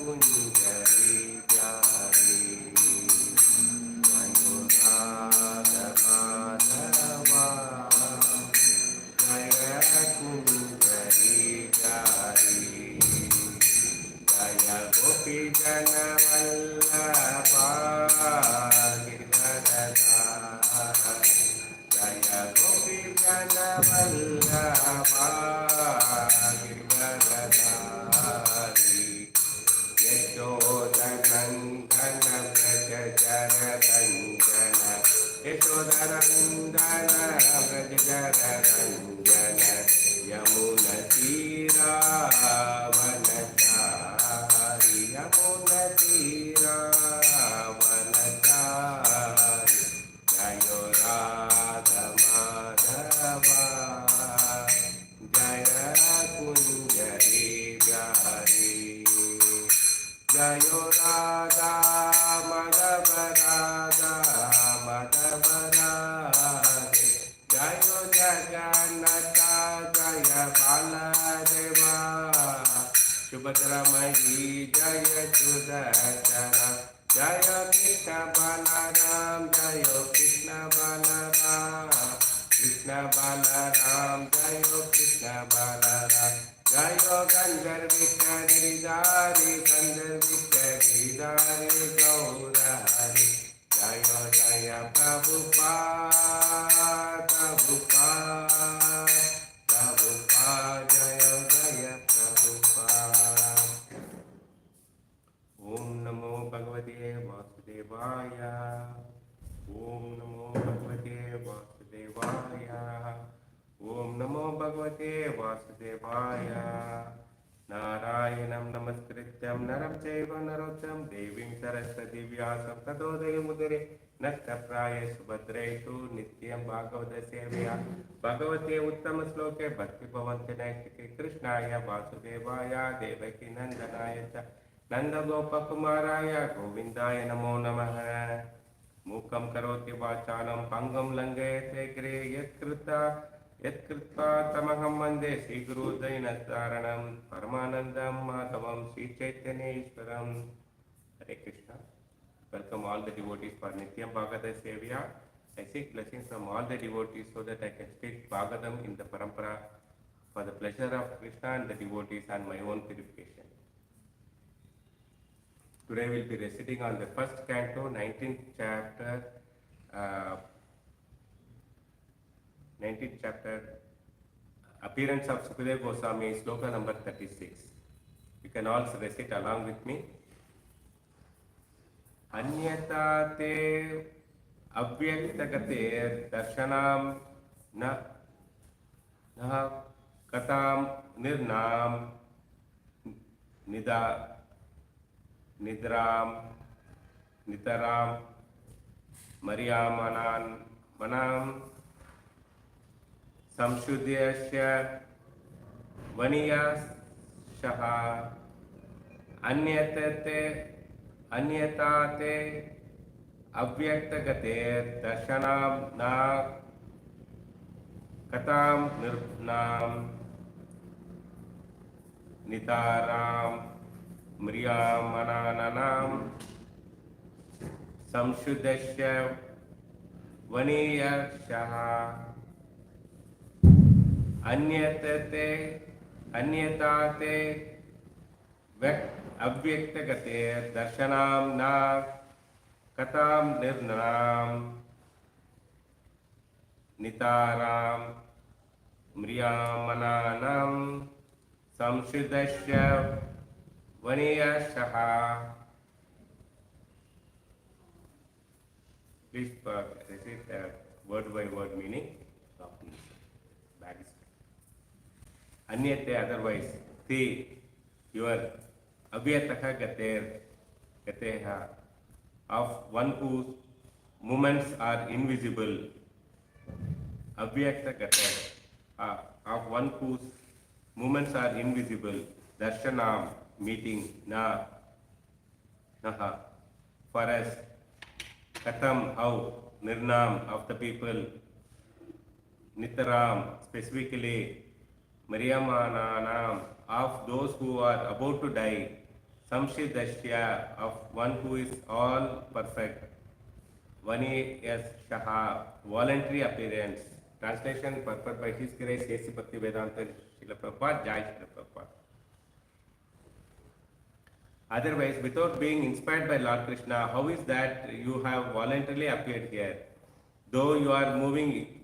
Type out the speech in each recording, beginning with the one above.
Kunjari Pyari Jayurada Madhava Jaya Kunjari Pyari Jaya Gopi Jana Vallabha Jaya Gopi Jana Vallabha Girdharadhari Yashodanandana Braja Jara Ranjana Yashodanandana Braja Jara Ranjana Yamuna Tira Vanachari Yamuna Tira Vanachari Jayo Radha Madhava Jaya Kunjari Pyari Jayo Radha Madhava Radha Madhava Radhe Jayo Jagannatha Jaya Baladeva Subhadramai Jaya Sudarshana Jaya Krishna Balaram Jaya Krishna Balaram Krishna Balaram Jaya Krishna Balaram Jaya Gandharvika Giridhari Gandharvika Giridhari Gaurari Jaya Jaya Prabhupada Prabhupada Prabhupada Jaya Jaya Prabhupada Om Namo Bhagavate Vasudevaya Om Namo Bhagavate Vasudevaya Om Namo Bhagavate Vasudevaya Narayanam Namaskrityam Naram Chaiva Narottam Devim Saraswati Vyasam Tato Mudare Nastapraya Subhadretu Nityam Bhagavata Sevaya Bhagavate Uttama Sloke Bhakti Bhavanti Naitike Krishnaya Vasudevaya Devaki Nandanaya Cha Nanda Gopa Kumaraya Govindaya Namo Namaha Mukam Karoti Vachanam Pangam Langayate Gre Yatkritva Tamaham Mande Sri Guru Dainasaranam Paramanandam Madhavam Sri Chaitanya Ishwaram Hare Krishna. Welcome all the devotees for Nityam Bhagavata Sevya. I seek blessings from all the devotees so that I can speak Bhagavatam in the parampara for the pleasure of Krishna and the devotees and my own purification. Today we will be reciting on the first canto, 19th chapter, 19th chapter, appearance of Sukadeva Goswami, sloka number 36. You can also recite along with me. Anyata te avyaktagather darshanam na katam nirnam nidram nitaram mariamanan manam samshudyasya vaniyashaha अन्यताते अव्यक्तगते दर्शनाम ना कताम निर्नाम निताराम म्रियामनानाम संशुद्धस्य वनीयशः अन्यताते अव्यक्तगते दर्शनाम ना कताम निर्नाम निताराम म्रियामनानाम संशुद्धस्य वनीयशः. Please recite word by word meaning of this. Anyate otherwise, te your avyataka gateha of one whose movements are invisible. Avyakta gateha of one whose movements are invisible. Darshanam meeting naha for us. Katam how nirnam of the people. Nitaram specifically. Mariyamananam of those who are about to die. Samshidashya, of one who is all perfect. Vani S. Shaha, voluntary appearance. Translation purport by His Grace A.C. Bhakti Vedanta Srila Prabhupada, Jai Srila Prabhupada. Otherwise, without being inspired by Lord Krishna, how is that you have voluntarily appeared here? Though you are moving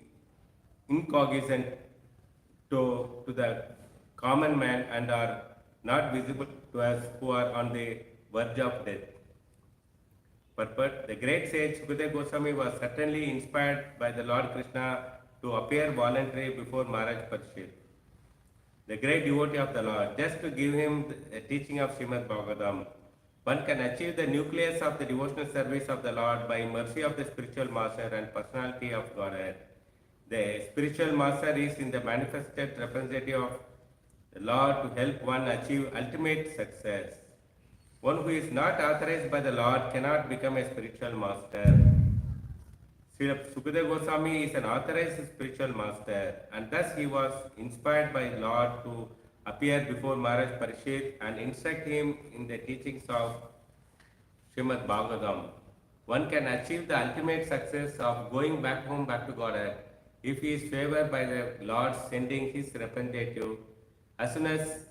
incognizant to the common man and are not visible to us who are on the verge of death. Purport: the great sage Sukadeva Goswami was certainly inspired by the Lord Krishna to appear voluntarily before Maharaj Parikshit, the great devotee of the Lord, just to give him the teaching of Srimad-Bhagavatam. One can achieve the nucleus of the devotional service of the Lord by mercy of the spiritual master and personality of Godhead. The spiritual master is in the manifested representative of the Lord to help one achieve ultimate success. One who is not authorized by the Lord cannot become a spiritual master. Srila Sukadeva Goswami is an authorized spiritual master, and thus he was inspired by Lord to appear before Maharaj Parikshit and instruct him in the teachings of Srimad-Bhagavatam. One can achieve the ultimate success of going back home, back to Godhead, if he is favored by the Lord sending his representative. As soon as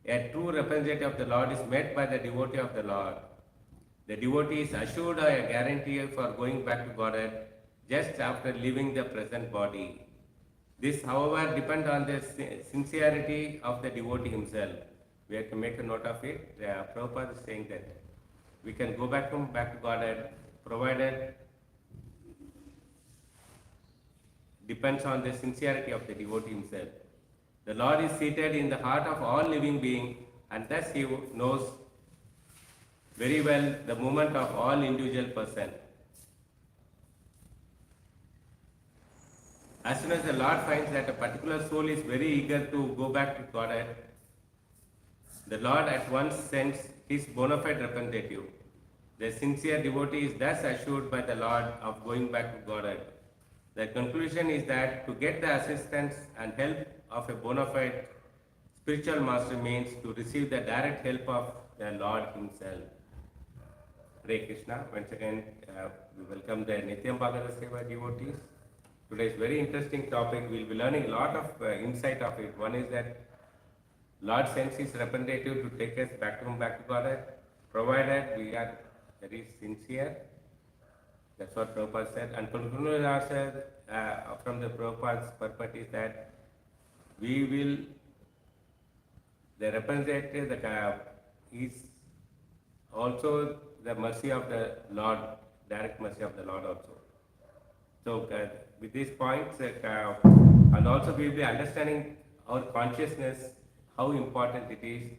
a true representative of the Lord is met by the devotee of the Lord, the devotee is assured a guarantee for going back to Godhead just after leaving the present body. This, however, depends on the sincerity of the devotee himself. We have to make a note of it. Prabhupada is saying that we can go back to Godhead, provided depends on the sincerity of the devotee himself. The Lord is seated in the heart of all living beings, and thus He knows very well the movement of all individual person. As soon as the Lord finds that a particular soul is very eager to go back to Godhead, the Lord at once sends His bona fide representative. The sincere devotee is thus assured by the Lord of going back to Godhead. The conclusion is that to get the assistance and help of a bona fide spiritual master means to receive the direct help of the Lord Himself. Hare Krishna. Once again, we welcome the Nityam Bhagavata Seva devotees. Today is very interesting topic. We will be learning a lot of insight of it. One is that Lord sends His representative to take us back to Godhead, provided we are very sincere. That's what Prabhupada said. And conclusion said from the Prabhupada's purpose is that the representative is also the mercy of the Lord, direct mercy of the Lord also. So with these points, and also we will be understanding our consciousness, how important it is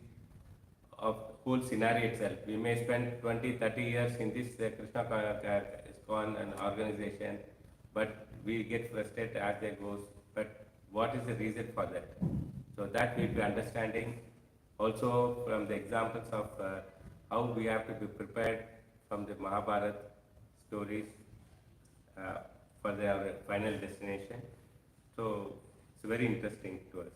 of whole scenario itself. We may spend 20-30 years in this Krishna ISKCON and organization, but we get frustrated as it goes. But what is the reason for that? So that we will be understanding also from the examples of how we have to be prepared from the Mahabharata stories for their final destination. So it's very interesting to us.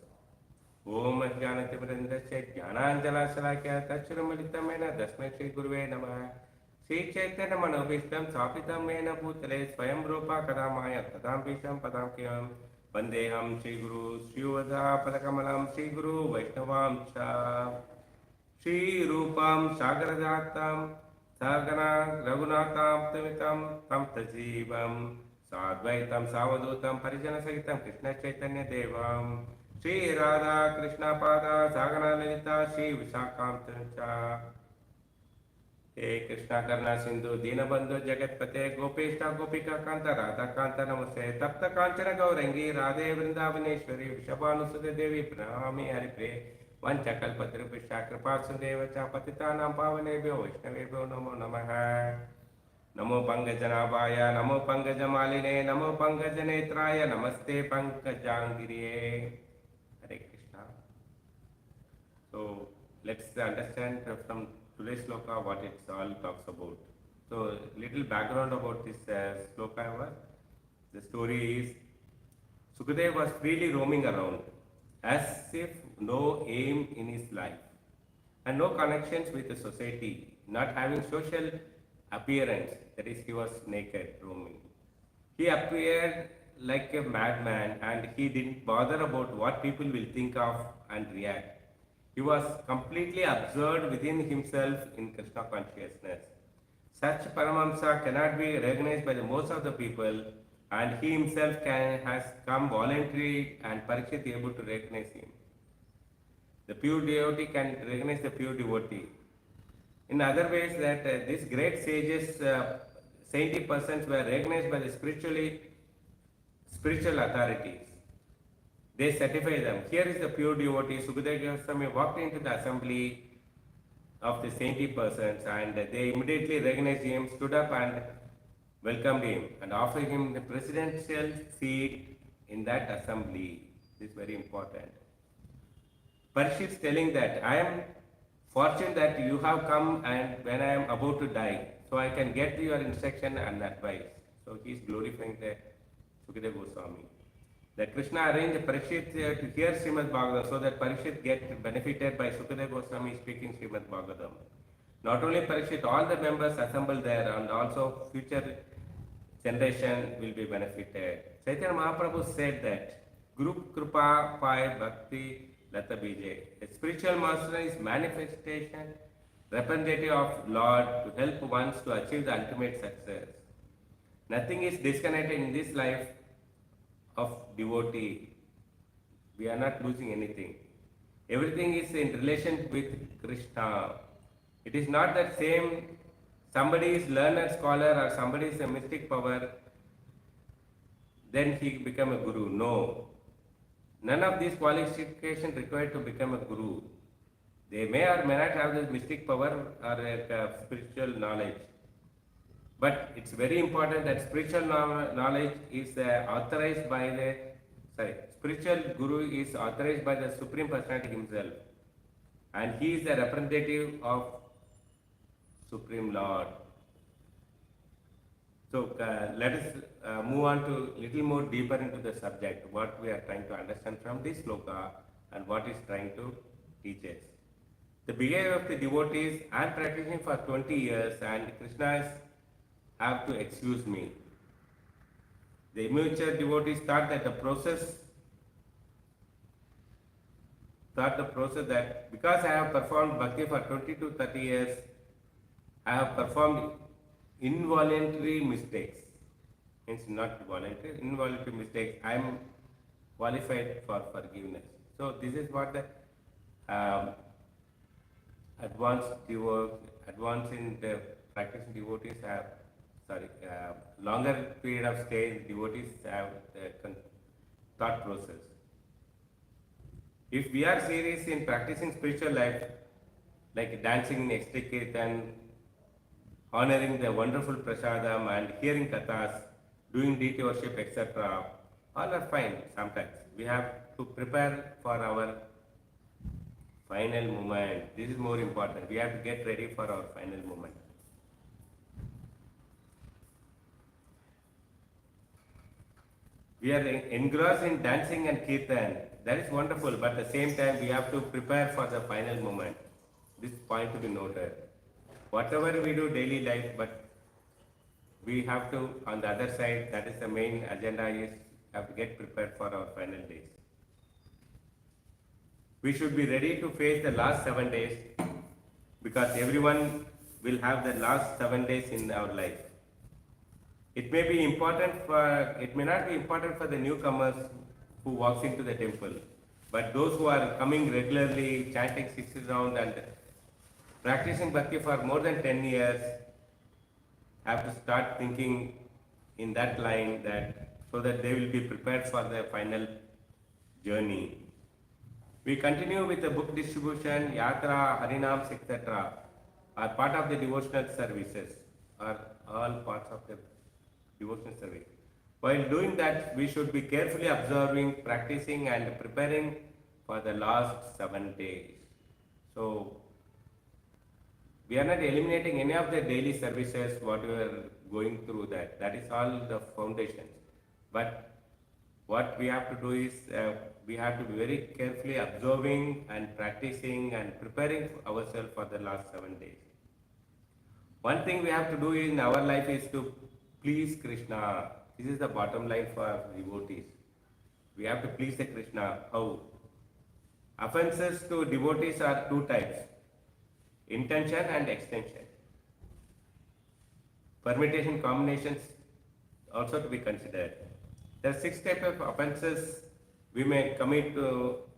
Om Jnanatimirandasya Jnananjalasalakya Tachurumalitamena Dasmai Shri Guruve Namah Sri Chaitanya Manobhishtam Sapitam Mena Bhutale Swayam Rupa Kadamaya Tadam Visham Padam Kyam Vandeham Shri Guru Sri Vada Padakamalam Shri Guru Vaishnavam Cha Shri Rupam Sagaradatam Sargana Raghunatham Tamitam Tam Tajivam Sadvaitam Savadutam Parijana Sagitam Krishna Chaitanya Devam Shri Radha Krishna Pada Sagana Lalita Shri Vishakam Tancha He Krishna Karna Sindhu Dinabandhu Jagatpate Gopeshta Gopika Kanta Radha Kanta Namaste Tapta Kanchana Gaurangi Radhe Vrindavaneshwari Vishabhanusudha Devi Pranami Haripre Vanchakalpatrupishta Kripasudeva Cha Patitanam Pavanebhyo Vaishnavebhyo Namo Namaha Namo Pangajanabhaya Namo Pangajamalini Namo Pangajanetraya Namaste Pankajangiriye. Hare Krishna. So let's understand from today's sloka what it all talks about. So little background about this sloka. The story is Sukadeva was freely roaming around as if no aim in his life. and no connections with the society, not having social appearance, that is, he was naked, roaming. He appeared like a madman and he didn't bother about what people will think of and react. He was completely absorbed within himself in Krishna consciousness. Such Paramahamsa cannot be recognized by the most of the people, and he himself has come voluntarily and Parikshit able to recognize him. The pure devotee can recognize the pure devotee. In other ways, that these great sages, saintly persons, were recognized by the spiritual authorities. They certify them. Here is the pure devotee. Sukadeva Goswami walked into the assembly of the saintly persons and they immediately recognized him, stood up and welcomed him and offered him the presidential seat in that assembly. This is very important. Parikshit is telling that I am fortunate that you have come and when I am about to die, so I can get your instruction and advice. So he is glorifying the Sukadeva Goswami. That Krishna arranged Parikshit to hear Srimad-Bhagavatam so that Parikshit get benefited by Sukadeva Goswami speaking Srimad-Bhagavatam. Not only Parikshit, all the members assembled there and also future generation will be benefited. Chaitanya Mahaprabhu said that Guru Kripa Pai Bhakti Lata Bijay. A spiritual master is manifestation, representative of Lord to help ones to achieve the ultimate success. Nothing is disconnected in this life of devotee. We are not losing anything. Everything is in relation with Krishna. It is not that same somebody is learned scholar or somebody is a mystic power, then he become a guru. No. None of these qualifications required to become a guru. They may or may not have this mystic power or a spiritual knowledge. But it's very important that spiritual knowledge is authorized by spiritual guru is authorized by the Supreme Personality himself. And he is the representative of Supreme Lord. So let us move on to little more deeper into the subject, what we are trying to understand from this sloka and what is trying to teach us. The behavior of the devotees, I am practicing for 20 years and Krishna is have to excuse me. The immature devotees thought the process that because I have performed bhakti for 20 to 30 years, I have performed involuntary mistakes. It's not voluntary, involuntary mistakes. I am qualified for forgiveness. So this is what the advanced in the practicing devotees have. Longer period of stay, devotees have thought process. If we are serious in practicing spiritual life, like dancing in H.G.Kirtan, honoring the wonderful prasadam and hearing kathas, doing deity worship, etc., all are fine sometimes. We have to prepare for our final moment. This is more important. We have to get ready for our final moment. We are engrossed in dancing and kirtan. That is wonderful, but at the same time we have to prepare for the final moment. This point to be noted. Whatever we do daily life, but we have to, on the other side, that is the main agenda, is have to get prepared for our final days. We should be ready to face the last 7 days because everyone will have the last 7 days in our life. It may not be important for the newcomers who walks into the temple, but those who are coming regularly, chanting 60 rounds and practicing bhakti for more than 10 years, have to start thinking in that line so that they will be prepared for the final journey. We continue with the book distribution, yatra, harinams, etc. are part of the devotional services, are all parts of the devotional service. While doing that, we should be carefully observing, practicing and preparing for the last 7 days. So, we are not eliminating any of the daily services, what we are going through that. That is all the foundations. But what we have to do is we have to be very carefully observing and practicing and preparing ourselves for the last 7 days. One thing we have to do in our life is to please Krishna. This is the bottom line for devotees. We have to please the Krishna. How? Offenses to devotees are two types: intention and extension. Permutation combinations also to be considered. There are 6 types of offenses we may commit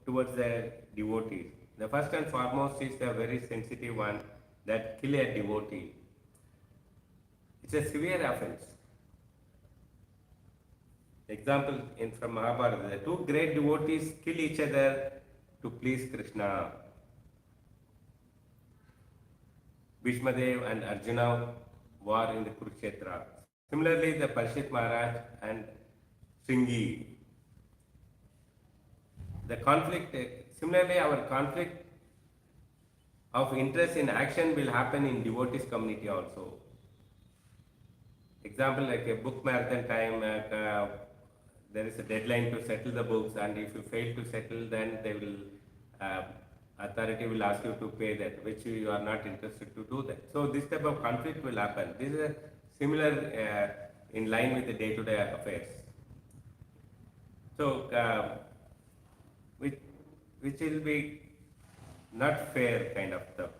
towards the devotees. The first and foremost is the very sensitive one, that kill a devotee. It's a severe offense. Example from Mahabharata, the 2 great devotees kill each other to please Krishna. Bhishmadev and Arjuna war in the Kurukshetra. Similarly, the Parishit Maharaj and Shringi. The conflict, similarly our conflict of interest in action will happen in devotees community also. Example, like a book marathon time, there is a deadline to settle the books, and if you fail to settle, then they will, authority will ask you to pay that, which you are not interested to do that. So this type of conflict will happen. This is a similar in line with the day-to-day affairs. So which will be not fair kind of stuff.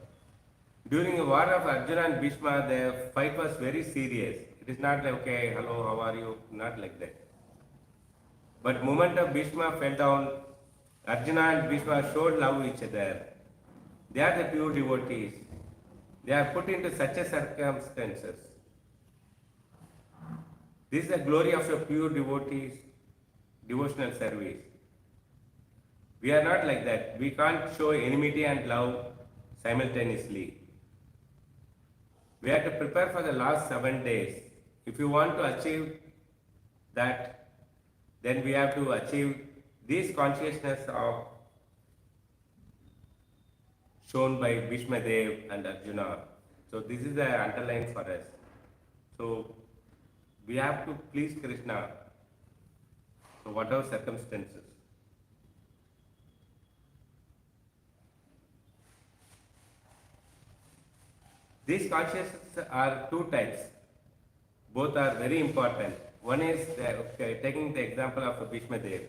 During the war of Arjuna and Bhishma, the fight was very serious. It is not like, okay, hello, how are you? Not like that. But moment of Bhishma fell down, Arjuna and Bhishma showed love to each other. They are the pure devotees. They are put into such a circumstances. This is the glory of a pure devotees, devotional service. We are not like that. We can't show enmity and love simultaneously. We have to prepare for the last 7 days. If you want to achieve that, then we have to achieve this consciousness of shown by Bhishma Dev and Arjuna. So this is the underline for us. So we have to please Krishna, so whatever circumstances. These consciousnesses are 2 types. Both are very important. One is taking the example of Bhishma Dev.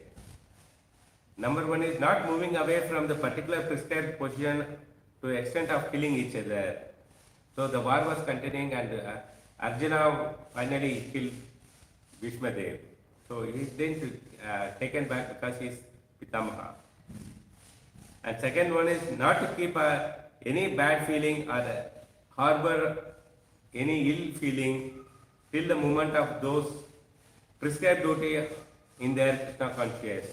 Number 1 is not moving away from the particular prescribed position to the extent of killing each other. So the war was continuing, and Arjuna finally killed Bhishma Dev. So he is then taken back because he is Pitamaha. And second one is not to keep any bad feeling or harbor any ill feeling till the moment of those prescribed duty in their Krishna conscious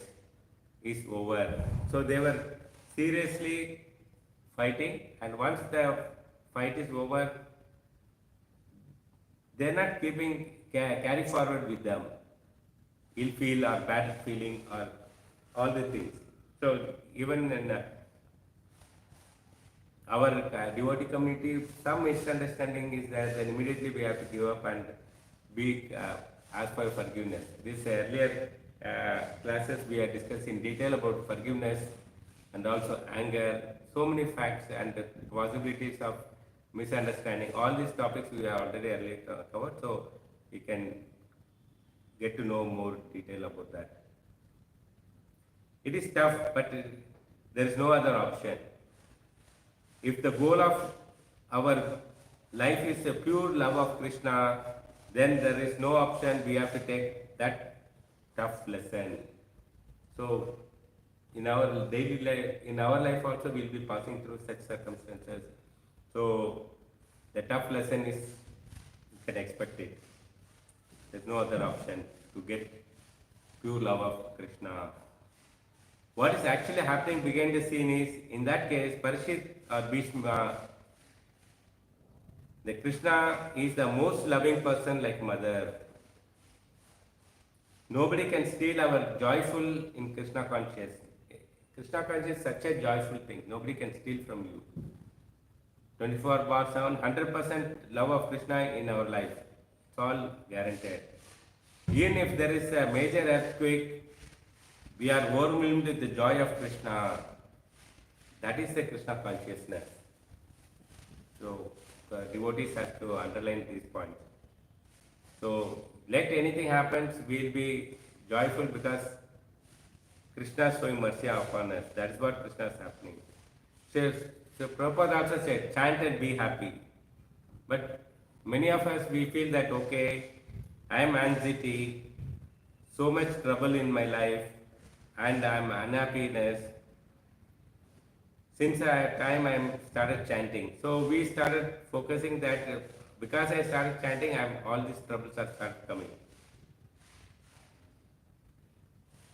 is over. So they were seriously fighting, and once the fight is over, they are not carry forward with them ill feel or bad feeling or all the things. So even in our devotee community, some misunderstanding is there, then immediately we have to give up and ask for forgiveness. This earlier classes we are discussing in detail about forgiveness and also anger, so many facts and the possibilities of misunderstanding. All these topics we have already earlier covered, so we can get to know more detail about that. It is tough, but there is no other option. If the goal of our life is a pure love of Krishna, then there is no option. We have to take that tough lesson. So in our daily life, in our life also, we will be passing through such circumstances. So the tough lesson is, you can expect it. There's no other option to get pure love of Krishna. What is actually happening behind the scene is, in that case, Parishit or Bhishma, the Krishna is the most loving person like mother. Nobody can steal our joyful in Krishna conscious. Krishna conscious is such a joyful thing. Nobody can steal from you. 24/7, 100% love of Krishna in our life. It's all guaranteed. Even if there is a major earthquake, we are overwhelmed with the joy of Krishna. That is the Krishna consciousness. So the devotees have to underline these points. So let anything happens, we'll be joyful because Krishna is showing mercy upon us. That is what Krishna is happening. So Prabhupada also said, chant and be happy. But many of us, we feel that, okay, I am anxiety, so much trouble in my life, and I am unhappiness. Since that time I started chanting. So we started focusing that because I started chanting, all these troubles are started coming.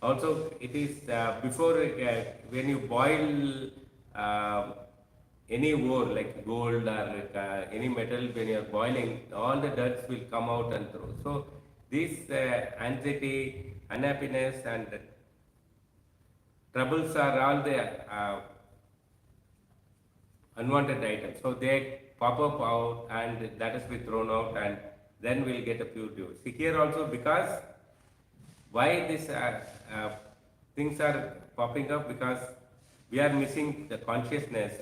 Also, it is before when you boil any ore like gold or any metal, when you are boiling, all the dirt will come out and through. So this anxiety, unhappiness, and troubles are all the unwanted items. So they pop up out and that is be thrown out, and then we'll get a pure dew. See here also, because why these things are popping up, because we are missing the consciousness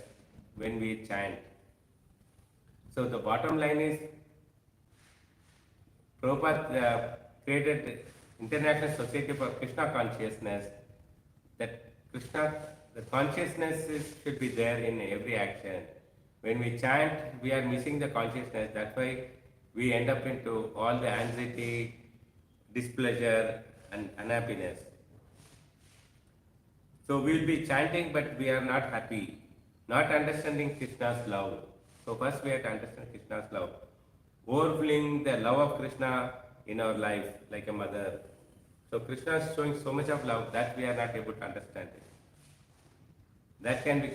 when we chant. So the bottom line is, Prabhupada created International Society for Krishna Consciousness, that Krishna, the consciousness should be there in every action. When we chant, we are missing the consciousness. That's why we end up into all the anxiety, displeasure, and unhappiness. So we will be chanting, but we are not happy, not understanding Krishna's love. So first we have to understand Krishna's love. Overflowing the love of Krishna in our life like a mother. So Krishna is showing so much of love that we are not able to understand it. That can be,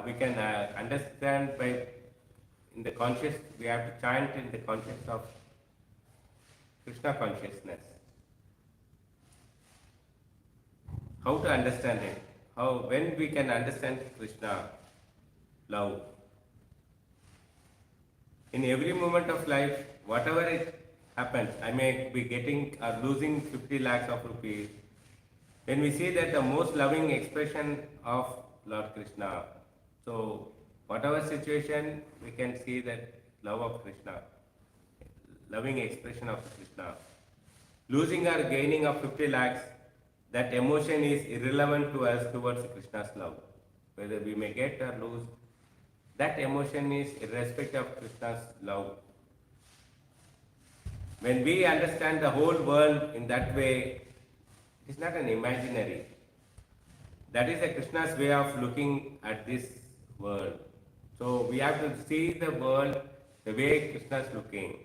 we can understand by in the conscious, we have to chant in the consciousness of Krishna consciousness. How to understand it? How, when we can understand Krishna love? In every moment of life, whatever it happens, I may be getting or losing 50 lakhs of rupees. When we see that the most loving expression of Lord Krishna, so whatever situation, we can see that love of Krishna, loving expression of Krishna. Losing or gaining of 50 lakhs, that emotion is irrelevant to us towards Krishna's love. Whether we may get or lose, that emotion is irrespective of Krishna's love. When we understand the whole world in that way, it is not an imaginary. That is a Krishna's way of looking at this world. So we have to see the world the way Krishna is looking.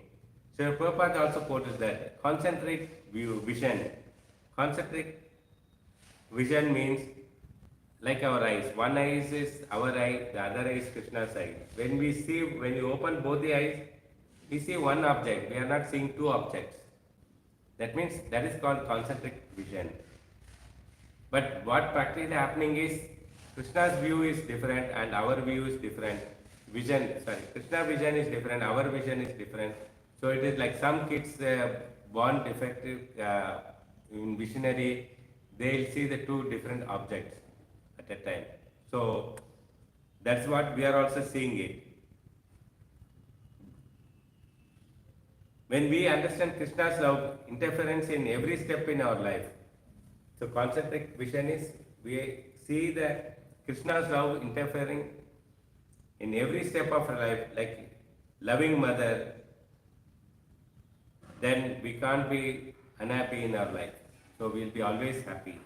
So Prabhupada also quoted that concentric vision. Concentric vision means like our eyes. One eye is our eye, the other eye is Krishna's eye. When we see, when you open both the eyes, we see one object. We are not seeing two objects. That means that is called concentric vision. But what practically happening is, Krishna's view is different and our view is different. Krishna vision is different, our vision is different. So it is like some kids born defective in visionary, they'll see the two different objects at a time. So that's what we are also seeing it. When we understand Krishna's love, interference in every step in our life. So concentric vision is, we see that Krishna's love interfering in every step of our life, like loving mother, then we can't be unhappy in our life. So we'll be always happy.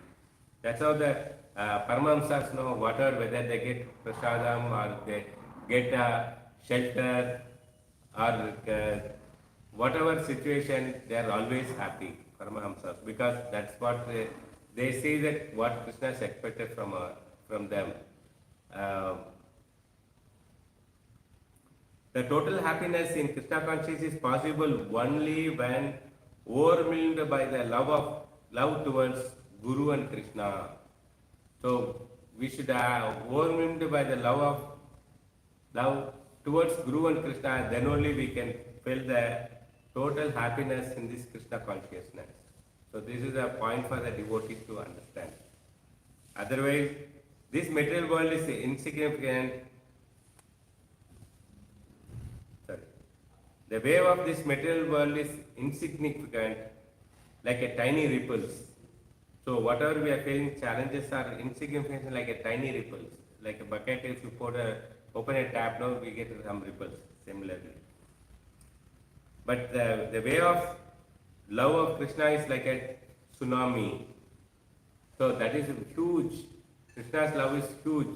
That's how the Paramahamsas know whether they get prasadam or they get shelter or whatever situation, they are always happy, Paramahamsas, because that's what they see that what Krishna is expected from them. The total happiness in Krishna consciousness is possible only when overwhelmed by the love towards Guru and Krishna. So we should overwhelmed by the love towards Guru and Krishna. Then only we can feel the total happiness in this Krishna consciousness. So this is a point for the devotees to understand. Otherwise, this material world is insignificant. Sorry. The wave of this material world is insignificant, like a tiny ripples. So whatever we are facing, challenges are insignificant, like a tiny ripples. Like a bucket, if you open a tap, now we get some ripples. Similarly, but the way of love of Krishna is like a tsunami. So that is huge. Krishna's love is huge.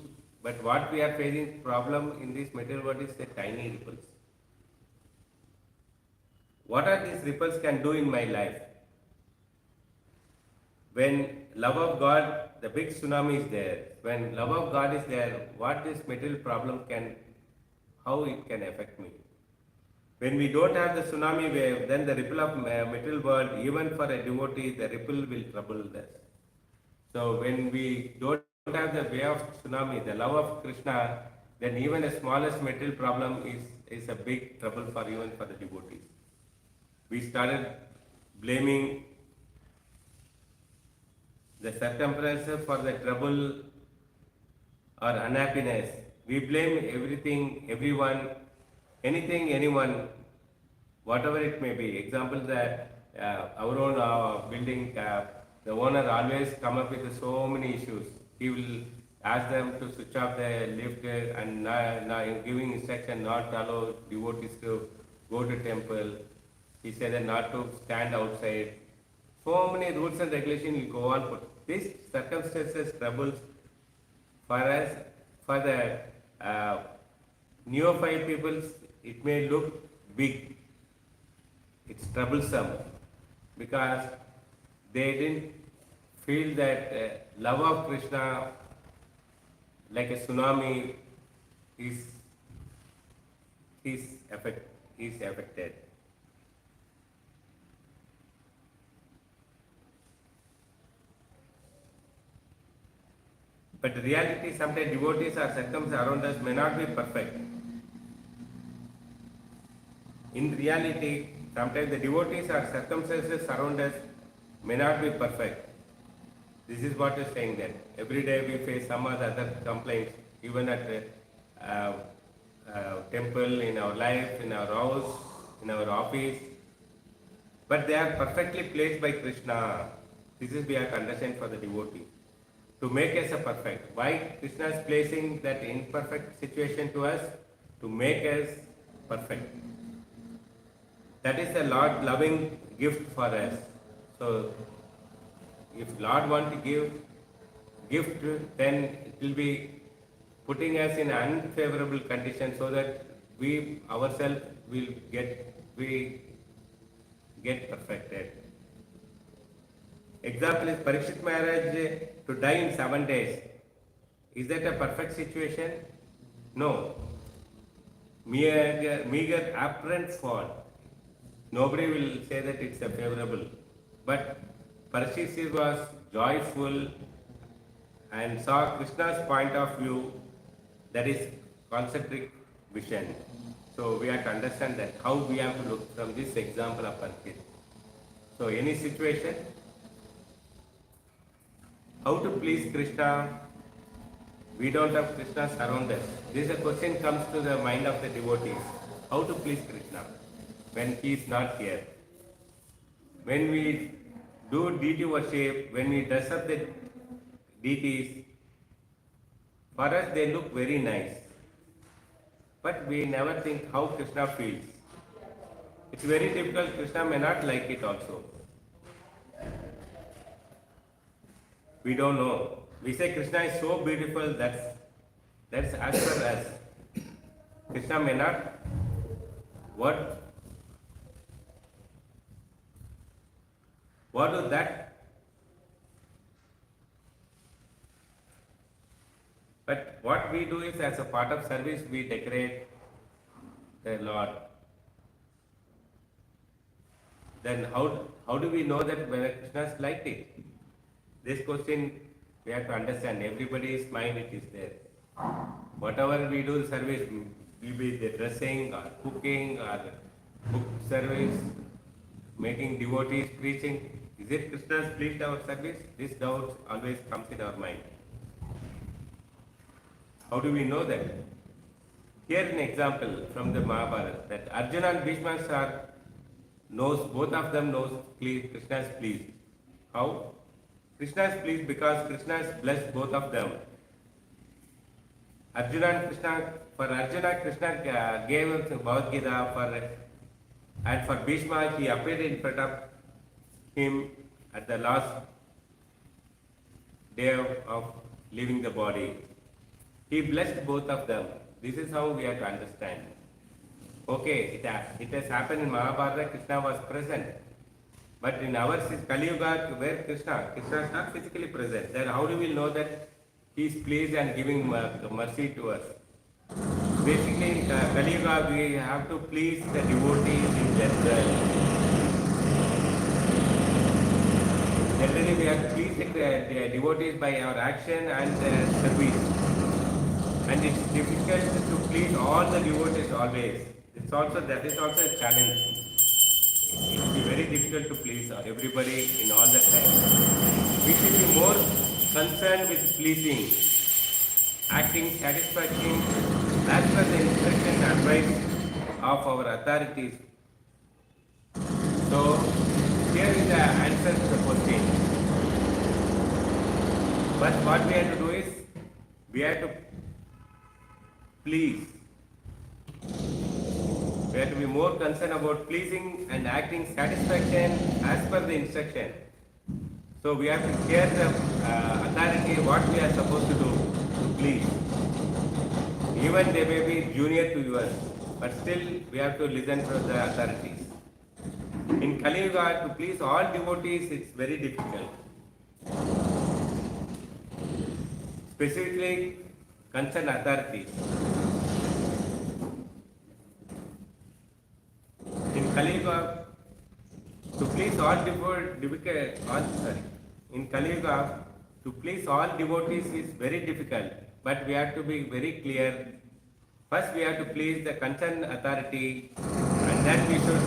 But what we are facing problem in this material world is the tiny ripples. What are these ripples can do in my life? When love of God, the big tsunami is there. When love of God is there, what this material problem can, how it can affect me? When we don't have the tsunami wave, then the ripple of material world, even for a devotee, the ripple will trouble us. So when we don't have the way of tsunami, the love of Krishna, then even the smallest material problem is a big trouble for even for the devotees. We started blaming the circumstances for the trouble or unhappiness. We blame everything, everyone, anything, anyone, whatever it may be. Example, our own building, the owner always come up with so many issues. He will ask them to switch off the lift and giving instruction not to allow devotees to go to temple. He said that not to stand outside. So many rules and regulations will go on. But these circumstances troubles for us, for the neophyte peoples, it may look big. It's troublesome because they didn't feel that love of Krishna like a tsunami is affected. But the reality, sometimes devotees or circumstances around us may not be perfect. In reality, sometimes the devotees or circumstances around us may not be perfect. This is what is saying that every day we face some other complaints, even at temple, in our life, in our house, in our office. But they are perfectly placed by Krishna. This is we have to understand for the devotee. To make us a perfect. Why Krishna is placing that imperfect situation to us? To make us perfect. That is the Lord loving gift for us. So, if Lord want to give gift, then it will be putting us in unfavorable condition so that we ourselves will get perfected. Example is Parikshit Maharaj to die in 7 days. Is that a perfect situation? No. Meager apparent fall. Nobody will say that it's a favorable. But Parikshit was joyful and saw Krishna's point of view, that is concentric vision. So we have to understand that how we have to look from this example of Parikshit. So any situation, how to please Krishna? We don't have Krishna around us. This a question comes to the mind of the devotees. How to please Krishna when he is not here? When we do deity worship, when we dress up the deities, for us they look very nice. But we never think how Krishna feels. It's very difficult. Krishna may not like it also. We don't know. We say Krishna is so beautiful, that's as per us. Krishna may not. What is that? But what we do is, as a part of service, we decorate the Lord. Then how do we know that whether Krishna liked it? This question we have to understand. Everybody's mind it is there. Whatever we do service, will be the dressing or cooking or book service, making devotees preaching. Is it Krishna's pleased our service? This doubt always comes in our mind. How do we know that? Here an example from the Mahabharata that Arjuna and Bhishma knows, both of them knows Krishna is pleased. How? Krishna is pleased because Krishna has blessed both of them. Arjuna and Krishna, for Arjuna, Krishna gave him Bhagavad Gita, and for Bhishma, he appeared in front of him at the last day of leaving the body. He blessed both of them. This is how we have to understand. Okay, it has happened in Mahabharata, Krishna was present. But in our Kali Yuga, where Krishna is not physically present, then how do we know that he is pleased and giving mercy to us? Basically, in Kali Yuga, we have to please the devotees in general. Generally, we have to please the devotees by our action and service. And it's difficult to please all the devotees always. That is also a challenge. It will be very difficult to please everybody in all the time. We should be more concerned with pleasing, acting satisfaction as per the instruction and advice of our authorities. So, here is the answer to the question. But what we have to do is, we have to please. We have to be more concerned about pleasing and acting satisfaction as per the instruction. So we have to hear the authority what we are supposed to do to please. Even they may be junior to us, but still we have to listen to the authorities. In Kali Yuga, to please all devotees, it's very difficult. Specifically, concerned authorities. In Kali Yuga, to please all in Kali Yuga, to please all devotees is very difficult, but we have to be very clear. First, we have to please the concerned authority, and then we should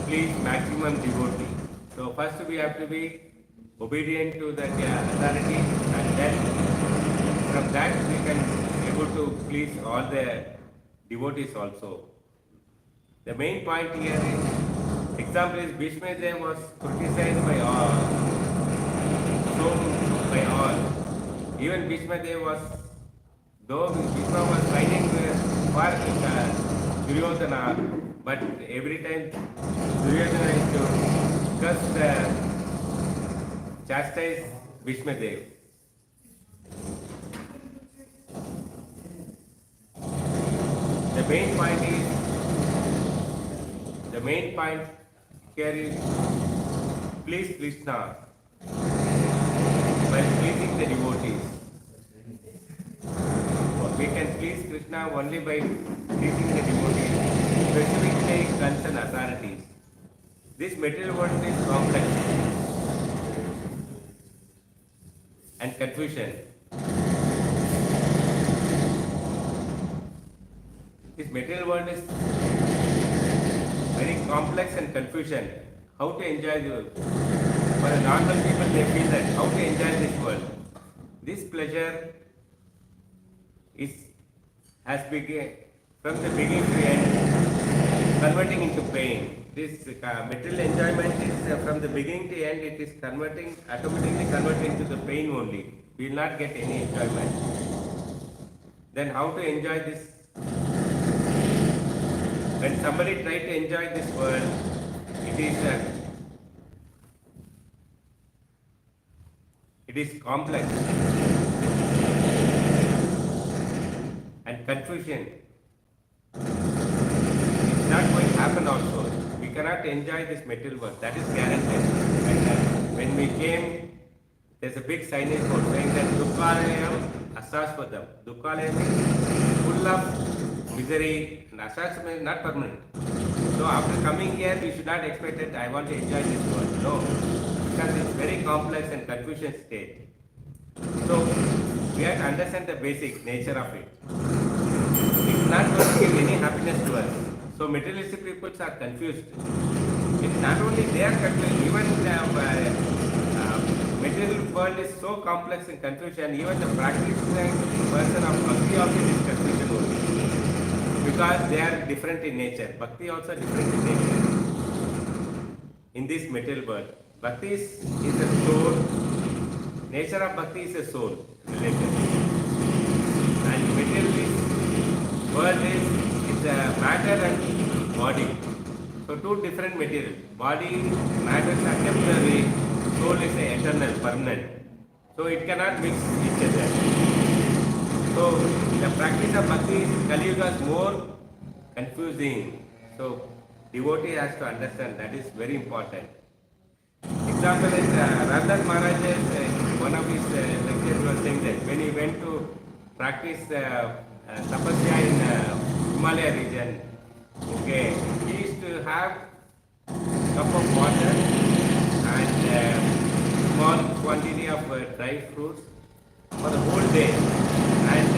please maximum devotee. So first, we have to be obedient to the authority, and then from that we can able to please all the devotees also. The main point here is, example is Bhishma Dev was criticized by all. So by all. Even Bhishma Dev was, though Bhishma was fighting for Duryodhana, but every time Duryodhana is to just chastise Bhishma Dev. The main point here is please Krishna by pleasing the devotees. We can please Krishna only by pleasing the devotees, specifically concerned authorities. This material world is complex and confusion. This material world is very complex and confusion. How to enjoy the world? For a normal people, they feel that how to enjoy this world. This pleasure has begun from the beginning to end, converting into pain. This material enjoyment is from the beginning to end. It is automatically converting into the pain only. We will not get any enjoyment. Then how to enjoy this? When somebody tries to enjoy this world, it is complex and confusion. It's not going to happen also. We cannot enjoy this material world. That is guaranteed. And when we came, there's a big signage board saying that Dukkalayam Asaspadam. Dukkalayam is full of misery, and Asaspadam is not permanent. So after coming here, we should not expect that I want to enjoy this world. No, because it's very complex and confusion state. So we have to understand the basic nature of it. It's not going to give any happiness to us. So materialistic people are confused. It's not only they are confused, even material world is so complex and confusion, even the practicing person of Bhakti also is confusion only. Because they are different in nature. Bhakti also different in nature. In this material world. Bhakti is a soul. Nature of Bhakti is a soul related. And material world is a matter and body. So two different materials. Body, matters are temporary, soul is eternal, permanent. So it cannot mix each other. So the practice of Bhakti in Kali Yuga is more confusing. So devotee has to understand that is very important. Example is Randan Maharaj's, one of his lectures was saying that when he went to practice tapasya in Himalaya region, okay, he used to have cup of water and small quantity of dry fruits for the whole day. And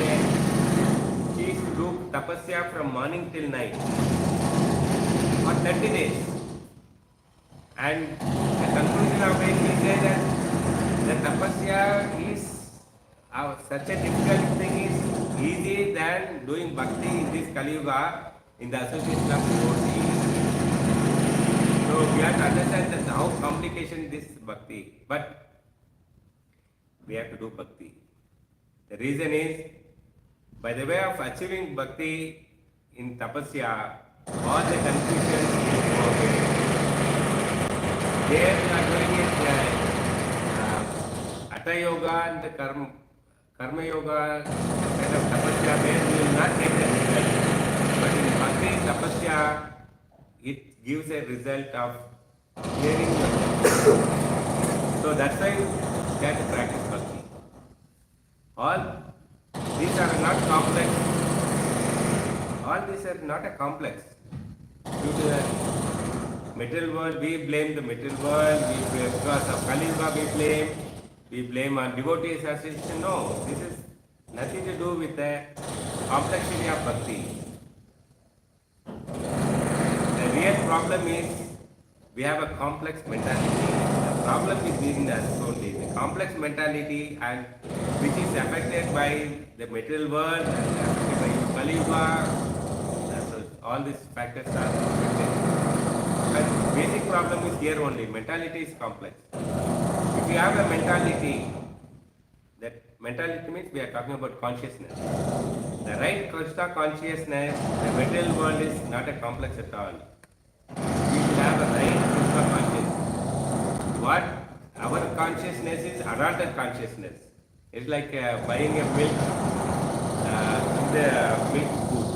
he used to do tapasya from morning till night for 30 days. And the conclusion of it, he said that the tapasya is such a difficult thing is easy than doing bhakti in this Kali Yuga in the association of devotees. So we have to understand that how complication this bhakti, but we have to do bhakti. The reason is, by the way of achieving bhakti in tapasya, all the confusion is over. There we are doing it Hatha Yoga and the Karma Yoga kind of tapasya, where we will not get the result. But in bhakti tapasya, it gives a result of clearing the So that's why we have to practice bhakti. All these are not complex. All these are not a complex. Due to the material world, we blame the material world. Because of Kali Yuga, we blame on devotees association. No, this is nothing to do with the complexity of bhakti. The real problem is we have a complex mentality. The problem is in us only. The complex mentality and which is affected by the material world and affected by Kali Yuga. So all these factors are affected. But basic problem is here only. Mentality is complex. If you have a mentality, that mentality means we are talking about consciousness. The right Krishna consciousness, the material world is not a complex at all. We should have a right Krishna consciousness. What our consciousness is adulted consciousness. It's like buying a milk, the milk food.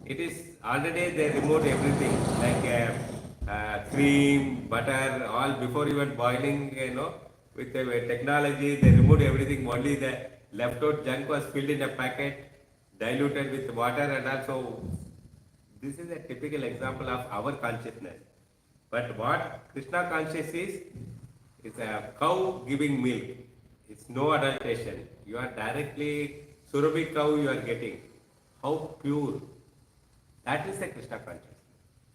It is already they removed everything like cream, butter, all before even boiling, with the technology they removed everything. Only the left out junk was filled in a packet, diluted with water, and also this is a typical example of our consciousness. But what Krishna consciousness is a cow giving milk. It's no adulteration. You are directly Surabhi cow you are getting. How pure. That is the Krishna consciousness.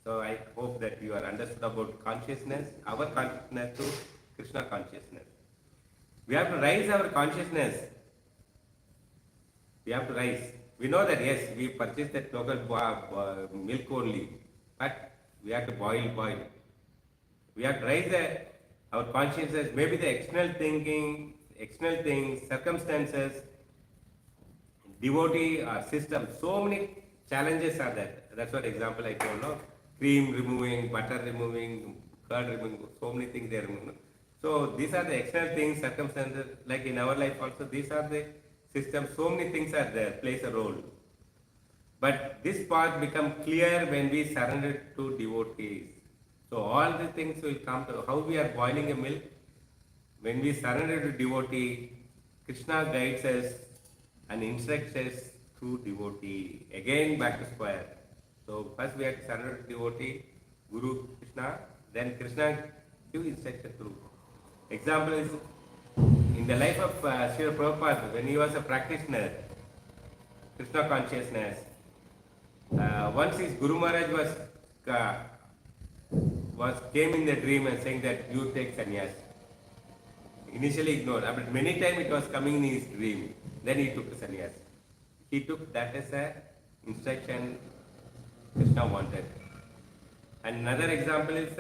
So I hope that you are understood about consciousness, our consciousness to Krishna consciousness. We have to raise our consciousness. We have to rise. We know that yes, we purchase that local milk only, but we have to boil. We have to raise our consciousness, maybe the external thinking, external things, circumstances, devotee or system. So many challenges are there. That's what example I told. No? Cream removing, butter removing, curd removing, so many things they are removing. So these are the external things, circumstances, like in our life also, these are the systems, so many things are there, plays a role. But this part becomes clear when we surrender to devotees. So all the things will come to how we are boiling a milk. When we surrender to devotee, Krishna guides us and instructs us through devotee. Again back to square. So first we have to surrender to devotee, Guru Krishna, then Krishna give instruction through. Example is in the life of Srila Prabhupada, when he was a practitioner, Krishna consciousness, once his Guru Maharaj came in the dream and saying that you take sannyas. initially ignored, but many times it was coming in his dream. Then he took sannyas. He took that as a instruction Krishna wanted. And another example is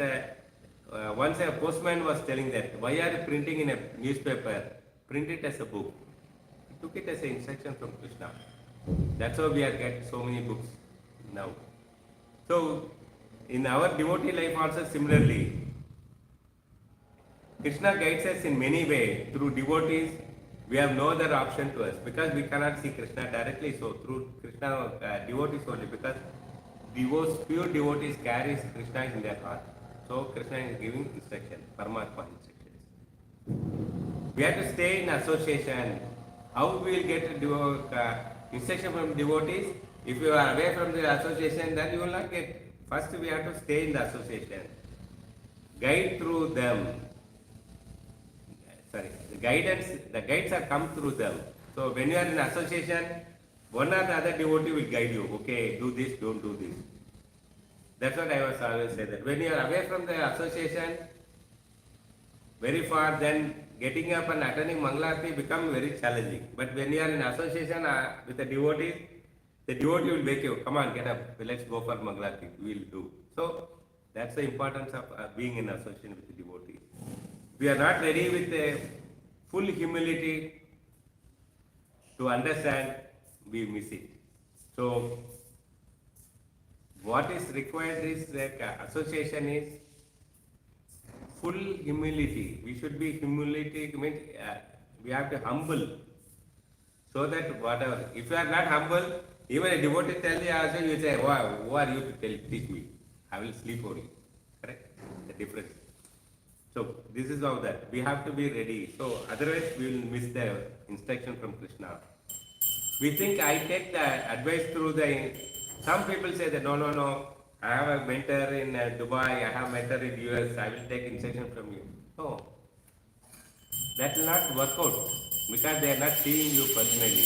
once a postman was telling that, why are you printing in a newspaper? Print it as a book. He took it as an instruction from Krishna. That's how we are getting so many books now. So, in our devotee life also similarly, Krishna guides us in many ways. Through devotees, we have no other option to us because we cannot see Krishna directly. So, through Krishna devotees only, because pure devotees carries Krishna in their heart. So, Krishna is giving instruction, Paramatma instructions. We have to stay in association. How we will get instruction from devotees? If you are away from the association, then you will not get. First, we have to stay in the association. Guide through them. Sorry, the guides are come through them. So when you are in association, one or the other devotee will guide you. Okay, do this, don't do this. That's what I was always say that when you are away from the association, very far, then getting up and attending Mangalarti become very challenging. But when you are in association with the devotee will wake you. Come on, get up. Let's go for Mangalarti. We'll do. So that's the importance of being in association with the devotees. We are not ready with a full humility to understand, we miss it. So, what is required is like association is full humility. We should be humility, means we have to humble. So that whatever, if you are not humble, even a devotee tells you also, you say, wow, who are you to teach me? I will sleep only. Correct? The difference. So this is how that we have to be ready. So otherwise we will miss the instruction from Krishna. We think I take the advice through some people say that no, I have a mentor in Dubai, I have a mentor in US, I will take instruction from you. No, that will not work out because they are not seeing you personally.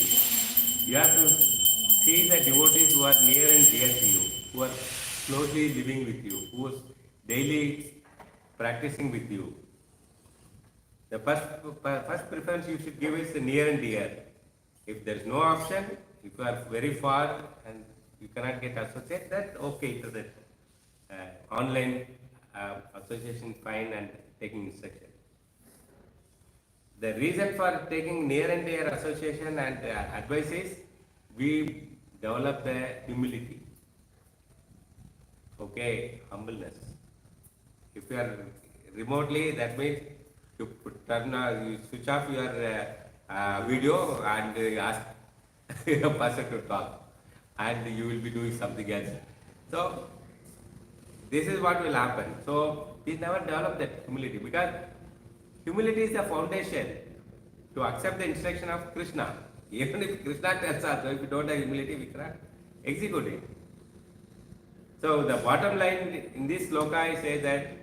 You have to see the devotees who are near and dear to you, who are closely living with you, who are daily practicing with you. The first preference you should give is the near and dear. If there is no option, if you are very far and you cannot get associated, that okay, so that online association fine and taking instruction. The reason for taking near and dear association and advice is we develop the humility. Okay, humbleness. If you are remotely, that means you you switch off your video and ask a person to talk, and you will be doing something else. So this is what will happen. So we never develop that humility because humility is the foundation to accept the instruction of Krishna. Even if Krishna tells us, if we don't have humility, we cannot execute it. So the bottom line in this sloka I say that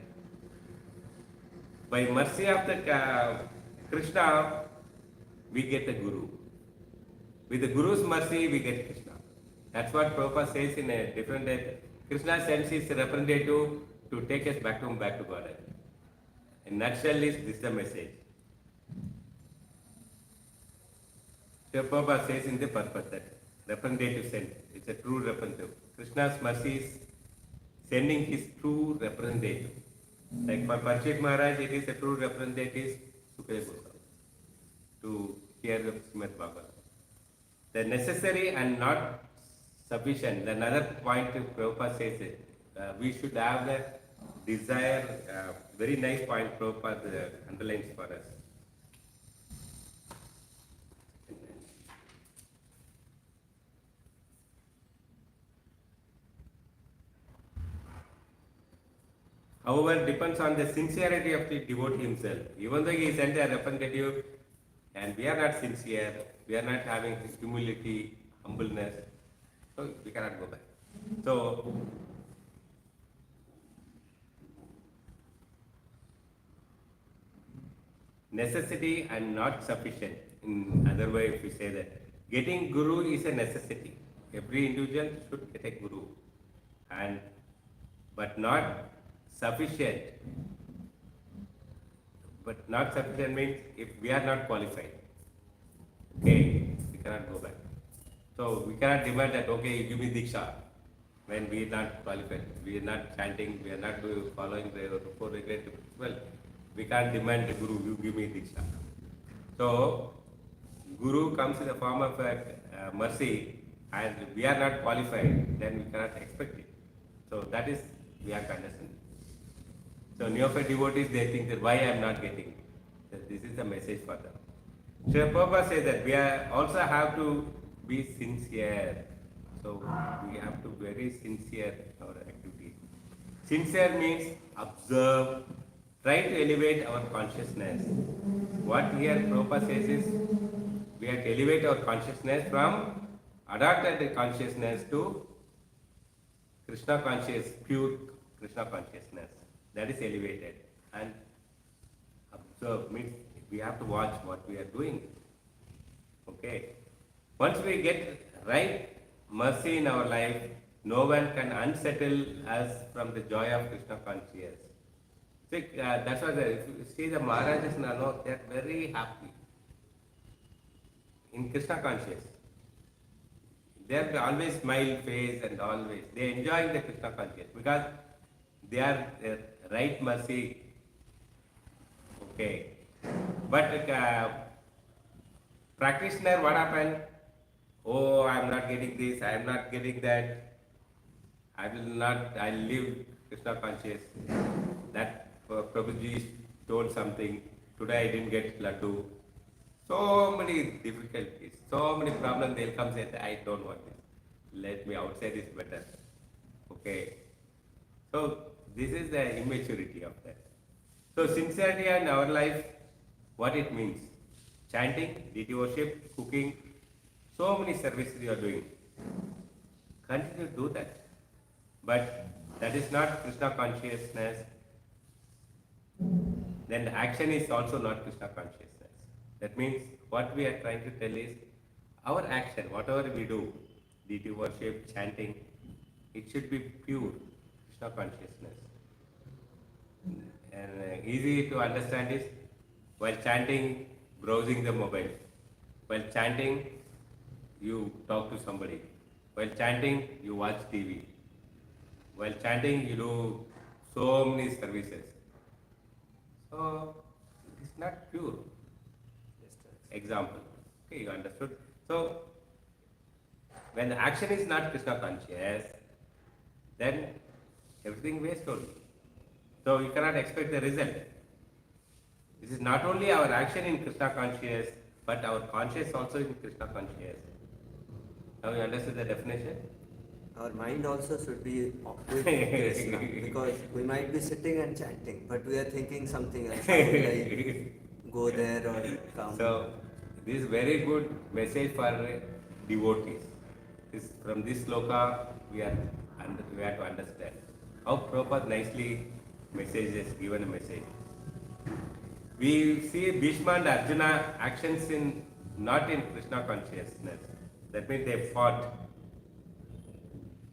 by mercy of the Krishna, we get the Guru. With the Guru's mercy, we get Krishna. That's what Prabhupada says in a different way. Krishna sends his representative to take us back to Godhead. In nutshell, this is the message. So Prabhupada says in the purpose that representative sent. It's a true representative. Krishna's mercy is sending his true representative. Like for H.G. Murāri, it is a true representative to hear the Srimad-Bhagavatam. The necessary and not sufficient. Another point Prabhupada says it. We should have the desire, very nice point Prabhupada underlines for us. However, depends on the sincerity of the devotee himself. Even though he sent a representative and we are not sincere, we are not having humility, humbleness, so we cannot go back. So, necessity and not sufficient. In other way, if we say that getting guru is a necessity. Every individual should get a guru, but not sufficient. But not sufficient means if we are not qualified, okay, we cannot go back. So we cannot demand that, okay, you give me Diksha when we are not qualified, we are not chanting, we are not following the four regulative principles. We can't demand the Guru, you give me Diksha. So Guru comes in the form of mercy, and we are not qualified, then we cannot expect it. So that is, we have to understand. So neophyte devotees, they think that why I am not getting it. That this is the message for them. So Prabhupada says that we are also have to be sincere. So we have to be very sincere in our activities. Sincere means observe, try to elevate our consciousness. What here Prabhupada says is, we have to elevate our consciousness from adopted consciousness to Krishna conscious, pure Krishna consciousness. That is elevated. And observe means we have to watch what we are doing. Okay. Once we get right mercy in our life, no one can unsettle us from the joy of Krishna consciousness. See, that's why if you see the Maharajas now, they are very happy in Krishna consciousness. They have always smile face and always they enjoy the Krishna consciousness because they are right mercy. Okay, but practitioner, what happened? Oh, I am not getting this. I am not getting that. I will not. I live Krishna conscious. That Prabhuji told something. Today I didn't get laddu. So many difficulties, so many problems. They'll come say, I don't want this. Let me outside is better. Okay. So this is the immaturity of that. So sincerity in our life, what it means? Chanting, deity worship, cooking, so many services you are doing. Continue to do that. But that is not Krishna consciousness. Then the action is also not Krishna consciousness. That means what we are trying to tell is our action, whatever we do, deity worship, chanting, it should be pure Krishna consciousness. And easy to understand is while chanting, browsing the mobile. While chanting, you talk to somebody. While chanting, you watch TV. While chanting, you do so many services. So it's not pure. Example. Okay, you understood? So when the action is not Krishna conscious, then everything waste only. So you cannot expect the result. This is not only our action in Krishna conscious, but our conscious also in Krishna conscious. Now you understood the definition? Our mind also should be with Krishna, because we might be sitting and chanting, but we are thinking something else. How will I go there or come? So this is very good message for devotees. From this sloka we have to understand how Prabhupada nicely given a message. We see Bhishma and Arjuna actions not in Krishna consciousness. That means they fought,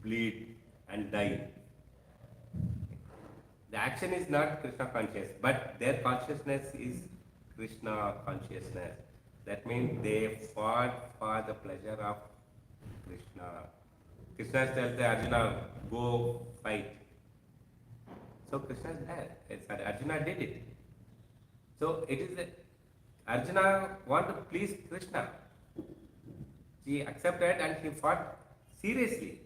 bleed and died. The action is not Krishna conscious, but their consciousness is Krishna consciousness. That means they fought for the pleasure of Krishna. Krishna tells Arjuna, go fight. So Krishna is there. Arjuna did it. So it is Arjuna want to please Krishna. He accepted and he fought seriously.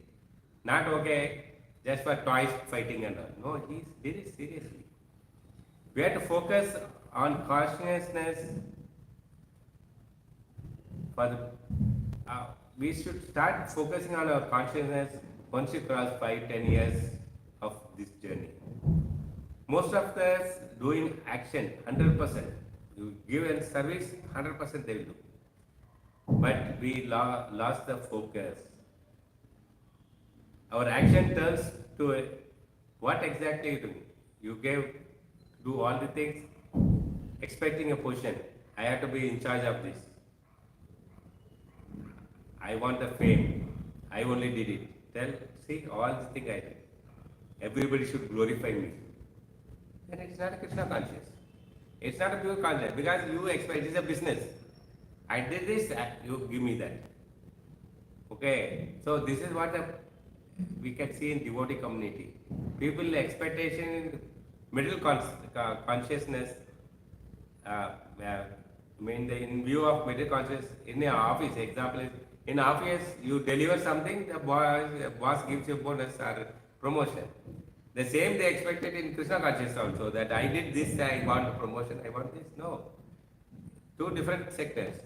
Not okay, just for toys fighting and all. No, he did it seriously. We have to focus on consciousness we should start focusing on our consciousness once you cross 5-10 years of this journey. Most of us doing action 100%. You give a service 100% they will do. But we lost the focus. Our action turns to what exactly you do. You do all the things expecting a position. I have to be in charge of this. I want the fame. I only did it. See all the things I did. Everybody should glorify me. Then it's not a Krishna conscious. It's not a pure concept because you expect, it is a business. I did this, you give me that. Okay, so this is what we can see in devotee community. People expectation in consciousness, uh, uh, in view of middle consciousness in the office, example is, in office you deliver something, the boss gives you bonus or promotion. The same they expected in Krishna consciousness also, that I did this, I want promotion, I want this. No. Two different sectors.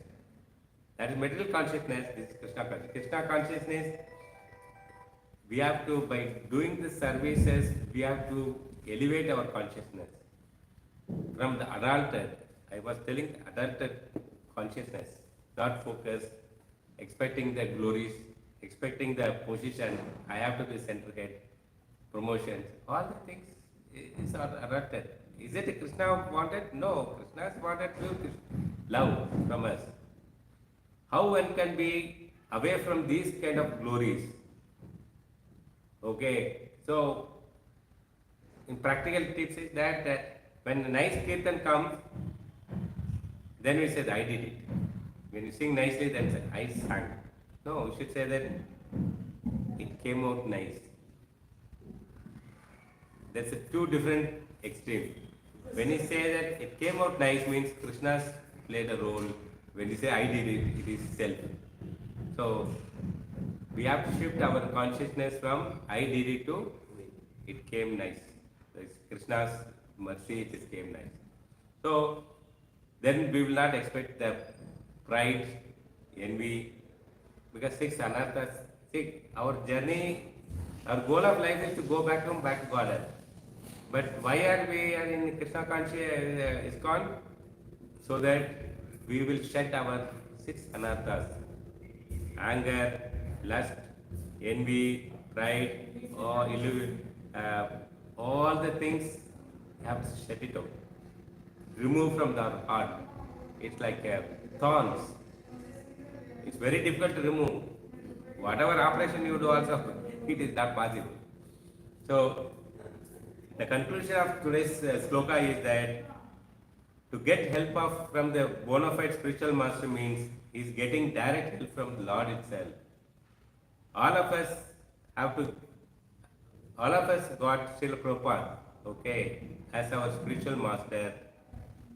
That is material consciousness, this is Krishna consciousness. Krishna consciousness, we have to, by doing the services, we have to elevate our consciousness from the adulted. I was telling adulted consciousness, not focus, expecting the glories, expecting the position, I have to be center head, promotions, all the things is adulted. Is it Krishna wanted? No, Krishna wanted pure love from us. How one can be away from these kind of glories? Okay, so in practical tips is that when a nice kirtan comes, then we say I did it. When you sing nicely, then say I sang. No, you should say that it came out nice. That's a two different extremes. When you say that it came out nice means Krishna's played a role. When you say I did it, it is self. So we have to shift our consciousness from I did it to it came nice. It's Krishna's mercy, it is came nice. So then we will not expect the pride, envy, because six anarthas. See, our journey, our goal of life is to go back home, back to Godhead. But why are we in Krishna conscious ISKCON? So that we will shed our six anarthas: anger, lust, envy, pride, or all the things have to shut it out. Remove from our heart. It's like thorns. It's very difficult to remove. Whatever operation you do also, it is not possible. So, the conclusion of today's sloka is that to get help from the bona fide spiritual master means is getting direct help from the Lord itself. All of us got Srila Prabhupada, okay, as our spiritual master.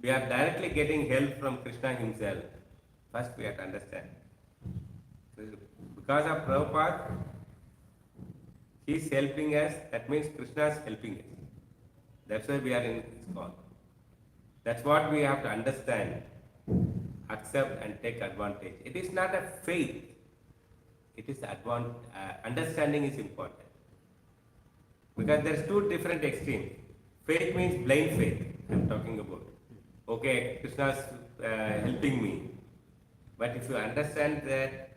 We are directly getting help from Krishna himself. First we have to understand. Because of Prabhupada, he is helping us, that means Krishna is helping us. That's why we are in ISKCON. That's what we have to understand, accept and take advantage. It is not a faith. It is understanding is important. Because there is two different extremes. Faith means blind faith, I am talking about. Okay, Krishna is helping me. But if you understand that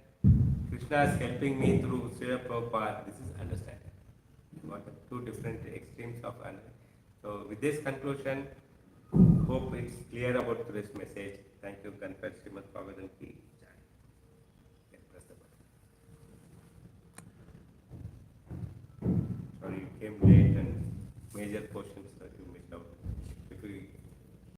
Krishna is helping me through Srila Prabhupada, this is understanding. What are two different extremes of understanding. So with this conclusion, hope it's clear about today's message. Thank you. Confess Srimad-Bhagavatam ki jai. Yes, press the button. Sorry, you came late and major portions.